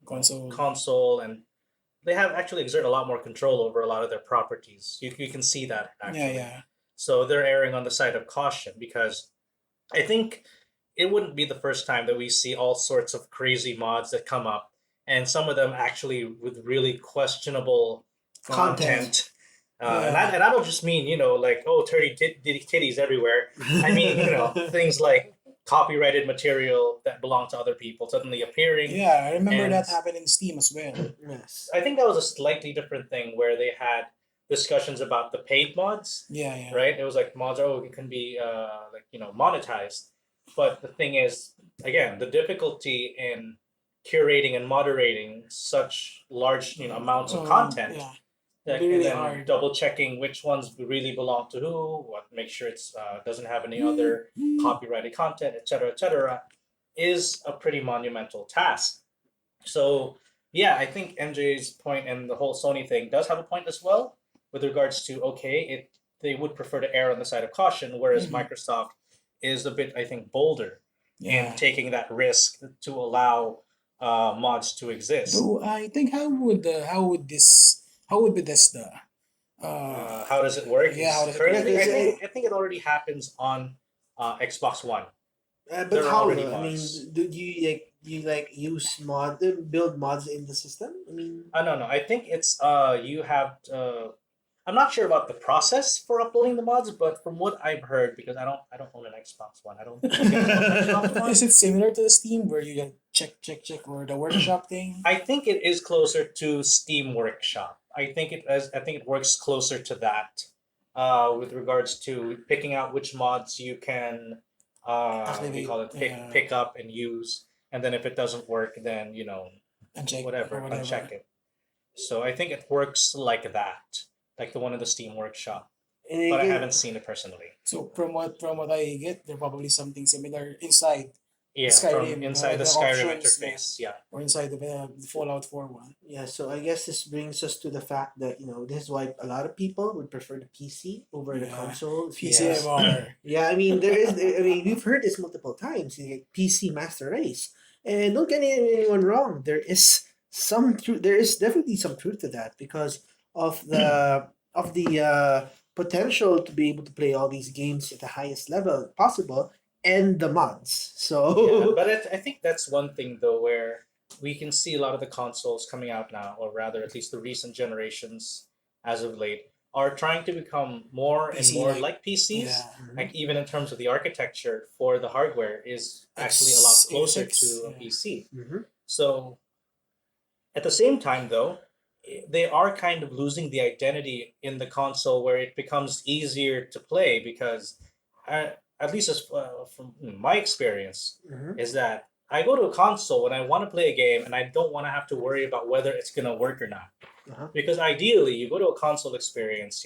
Console. console, and they have actually exerted a lot more control over a lot of their properties. You can see that Yeah, actually. yeah. So they're erring on the side of caution because I think it wouldn't be the first time that we see all sorts of crazy mods that come up, and some of them actually with really questionable Content. content. Yeah. And I don't just mean, like, oh, titties everywhere. I mean, things like copyrighted material that belong to other people suddenly appearing. Yeah, I remember And that happened in Steam as well. Yes. I think that was a slightly different thing where they had discussions about the paid mods, Yeah, yeah. right? It was like mods, oh, it can be monetized. But the thing is, again, the difficulty in curating and moderating such large amounts of content, Yeah. that, Be and really then hard. double checking which ones really belong to who, what make sure it's doesn't have any other copyrighted content, etc., is a pretty monumental task. So yeah, I think MJ's point and the whole Sony thing does have a point as well with regards to, okay, they would prefer to err on the side of caution, whereas Mhm. Microsoft is a bit, I think, bolder in Yeah. taking that risk to allow mods to exist. Though I think how would Bethesda How does it work? yeah, how It's does it Yeah, work? currently, because I think it already happens on Xbox One. but There are how already though? I mean, mods. do you use build mods in the system? I mean, No, no. I think it's you have I'm not sure about the process for uploading the mods, but from what I've heard, because I don't own an Xbox One. I don't think it's on Xbox One. Is it similar to the Steam where you get check or the workshop thing? I think it is closer to Steam Workshop. I think it works closer to that, with regards to picking out which mods you can what do you Activate call it, pick up and use, and then if it doesn't work, then uncheck or whatever, whatever. uncheck it. So I think it works like that, like the one in the Steam Workshop, and but I again, haven't seen it personally. So from what I get, there probably something similar inside Yeah, from Skyrim, inside the the Skyrim options, yeah, interface. Yeah. or inside the Fallout 4 one. yeah. So I guess this brings us to the fact that this is why a lot of people would prefer the PC over the Yeah. console. Yes. PCMR. Yeah, I mean there is. I mean we've heard this multiple times. Like PC master race, and don't get anyone wrong. There is some truth. There is definitely some truth to that because of the potential to be able to play all these games at the highest level possible and the mods. Yeah, So but I think that's one thing though where we can see a lot of the consoles coming out now, or rather, at least the recent generations as of late, are trying to become more and PC more like like PCs. yeah. Like even in terms of the architecture for the hardware is actually a lot closer to a yeah. PC. Mhm. So at the same time, though, they are kind of losing the identity in the console where it becomes easier to play because, at least from my experience, Mhm. is that I go to a console when I want to play a game and I don't want to have to worry about whether it's going to work or not. Uh-huh. Because ideally, you go to a console experience,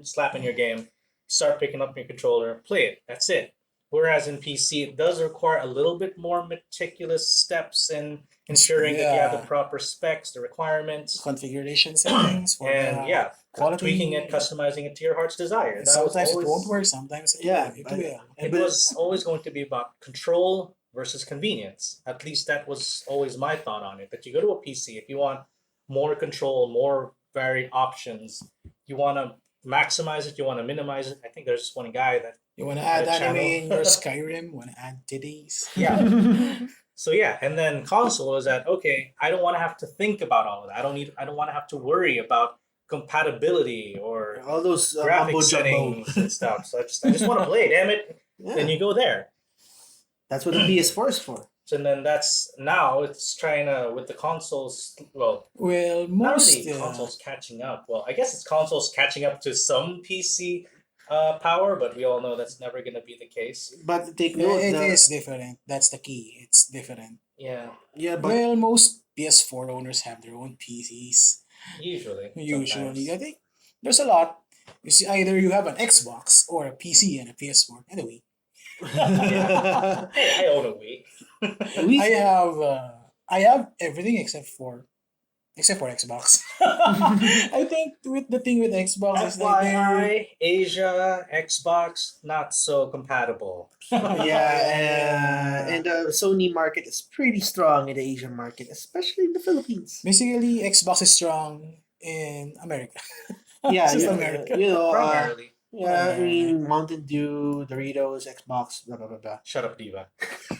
slap in your game, start picking up your controller, play it. That's it. Whereas in PC, it does require a little bit more meticulous steps in ensuring that you have the Yeah. proper specs, the requirements, Configuration settings for and the yeah, quality. tweaking it, customizing it to your heart's desire. That was Sometimes it won't always work. Sometimes Yeah, it but- will. it but- was always going to be about control versus convenience. At least that was always my thought on it. That you go to a PC if you want more control, more varied options, you want to maximize it, you want to minimize it. I think there's one guy that You want to add Add anime channel. in your Skyrim? Want to add titties? yeah. So yeah, and then console is that okay? I don't want to have to think about all of that. I don't want to have to worry about compatibility or All those graphic mumbo jumbo. settings and stuff. So I just want to play. Damn it! Then Yeah, you go there. that's what the PS4 is for. So then that's now it's trying to with the consoles. Well, Well, not most really consoles catching up. Well, I guess it's consoles catching up to some PC power, but we all know that's never going to be the case. But take note, it is different. That's the key. It's different. Yeah, yeah, but Well, most PS4 owners have their own PCs. usually. Usually, Sometimes. I think there's a lot. You see, either you have an Xbox or a PC and a PS4. Anyway, Hey, I own a Wii. we I have everything except for Xbox. I think with the thing with Xbox is like FYI, Asia, Xbox, not so compatible. yeah, and the Sony market is pretty strong in the Asian market, especially in the Philippines. basically Xbox is strong in America. Yeah, Just you, America. you know, Primarily. yeah, I mean Mountain Dew, Doritos, Xbox, blah blah blah blah. Shut up, Diva.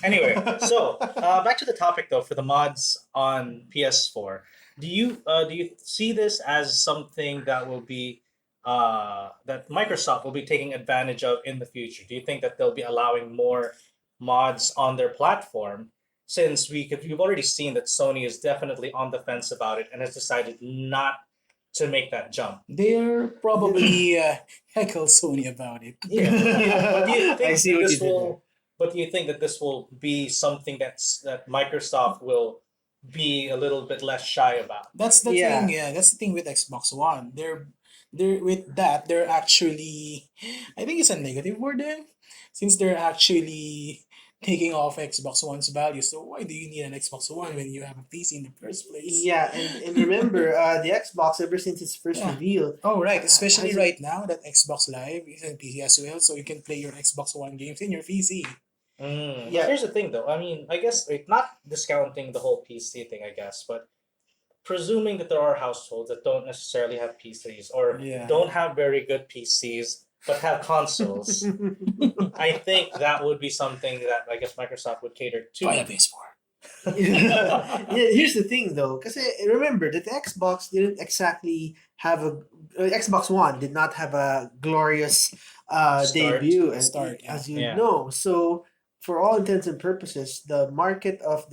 Anyway, so back to the topic though for the mods on PS4. Do you see this as something that will be that Microsoft will be taking advantage of in the future? Do you think that they'll be allowing more mods on their platform? Since we've already seen that Sony is definitely on the fence about it and has decided not to make that jump. They're probably heckle Sony about it. Yeah. But do you think I see what this you did will? But do you think that this will be something that Microsoft will be a little bit less shy about? That's the Yeah. thing. Yeah, that's the thing with Xbox One. They're with that. They're actually, I think it's a negative for them, since they're actually taking off Xbox One's value. So why do you need an Xbox One when you have a PC in the first place? Yeah, and remember, the Xbox ever since its first Yeah. reveal, Oh right, especially As a- right now that Xbox Live is on PC as well, so you can play your Xbox One games in your PC. Mm. Yeah. Here's the thing, though. I mean, I guess not discounting the whole PC thing. I guess, but presuming that there are households that don't necessarily have PCs or Yeah. don't have very good PCs but have consoles, I think that would be something that I guess Microsoft would cater Buy a to. PS4. yeah, here's the thing though, because remember that the Xbox didn't exactly have Xbox One did not have a glorious Start. debut, Start, as you Yeah. know. So for all intents and purposes, the market of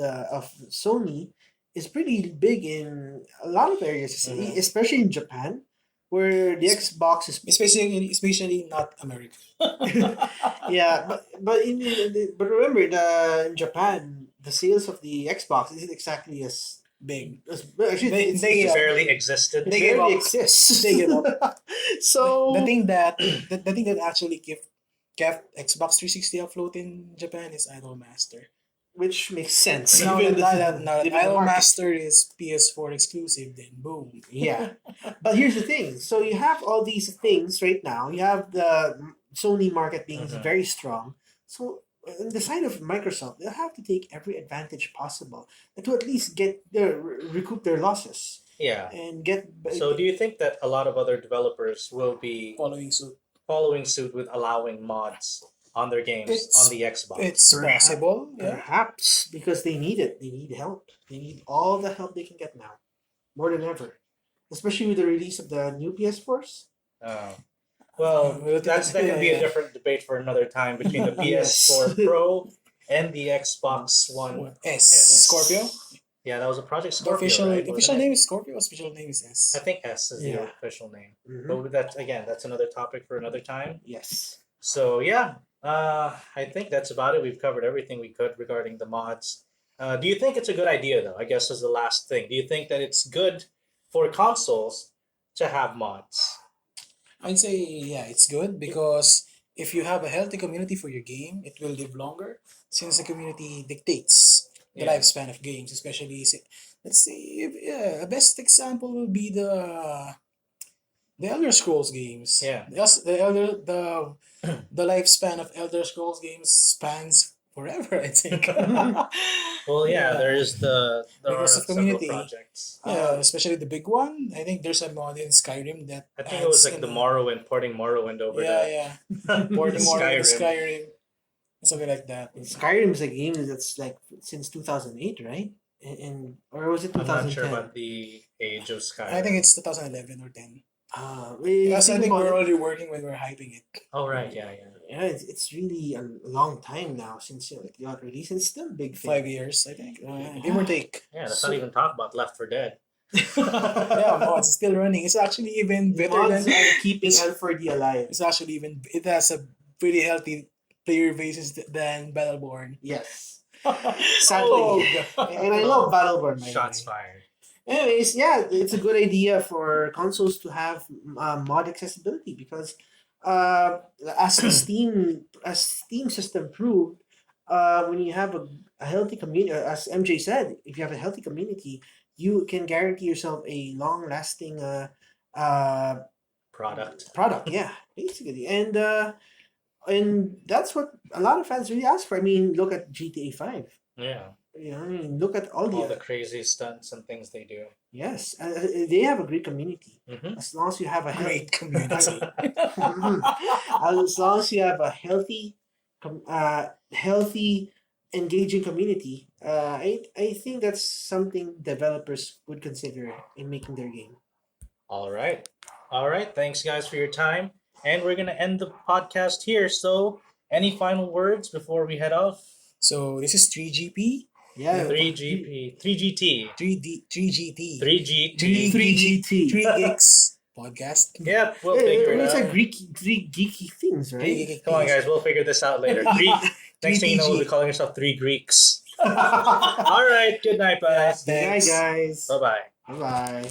Sony is pretty big in a lot of areas, Mhm. especially in Japan, where the Xbox is Especially not America. yeah, but remember in Japan the sales of the Xbox isn't exactly as Big. actually They- It barely existed. it they give barely up. exists. They give up. So The thing that actually kept Xbox 360 afloat in Japan is Idolmaster. which makes sense. Now given that given the market. Idolmaster is PS4 exclusive, then boom. Yeah, but here's the thing. So you have all these things right now. You have the Sony market being Mhm. very strong. So on the side of Microsoft, they'll have to take every advantage possible to at least get recoup their losses Yeah. and get. So, do you think that a lot of other developers will be Following suit. following suit with allowing mods on their games It's- on the Xbox? It's Perhaps- possible. Yeah. Perhaps because they need it. They need help. They need all the help they can get now, more than ever. Especially with the release of the new PS4s. Oh. Well, that can be a yeah. different debate for another time between the Yes. PS4 Pro and the Xbox One. What? S. Scorpio. Yeah, that was a Project The Scorpio, official right? the Wasn't official it? name is Scorpio. Official name is S. I think S is the Yeah. official name. Mhm. But with that, again, that's another topic for another time. Yes. So yeah, I think that's about it. We've covered everything we could regarding the mods. Do you think it's a good idea, though? I guess is the last thing. Do you think that it's good for consoles to have mods? I'd say yeah, it's good because if you have a healthy community for your game, it will live longer since the community dictates the Yeah. lifespan of games. Especially, let's say, a best example will be the Elder Scrolls games. Yeah. The lifespan of Elder Scrolls games spans forever. I think. Well, yeah, Yeah. there are Because of several community. projects. Yeah, especially the big one. I think there's a mod in Skyrim that I think it was adds like the in- Morrowind, porting Morrowind over Yeah, to porting more into Skyrim. Skyrim, something like that. Skyrim is a game that's like since 2008, right? And or was it I'm not 2010? sure about the age of Skyrim. I think it's 2011 or 10. Because Because I think we're already working when we're hyping it. Oh right, yeah. Yeah, it's really a long time now since it got released. And it's still a big thing. 5 years, I think. Give or take. Yeah, let's So- not even talk about Left 4 Dead. Yeah, mods is still running. It's actually even better Mods than. are keeping it's- L4D alive. It's actually even. It has a pretty healthy player basis than Battleborn. Yes. Sadly. Oh, And I love Battleborn. by the Shots way. fired. Anyways, yeah, it's a good idea for consoles to have mod accessibility because as Steam system proved, when you have a healthy community, as MJ said, if you have a healthy community, you can guarantee yourself a long lasting Product. Yeah, basically, and that's what a lot of fans really ask for. I mean, look at GTA 5. Yeah. You know, I mean, look at all All the the crazy stunts and things they do. yes, they have a great community. Mm-hmm. As long as you have a great community. as long as you have a healthy, engaging community, I think that's something developers would consider in making their game. All right. Thanks, guys, for your time. And we're going to end the podcast here. So, any final words before we head off? So this is 3GP, Yeah, 3GP, 3GT, 3GT, 3GT. 3GT. 3 Geeks podcast. Yep, we'll figure it It's out. like three geeky things, right? 3 Geek Come on, Things. guys, we'll figure this out later. Next thing you know, we'll be 3DG. calling yourself 3 Greeks. All right, good night, guys. Good night, Thanks. guys. Bye bye. Bye bye.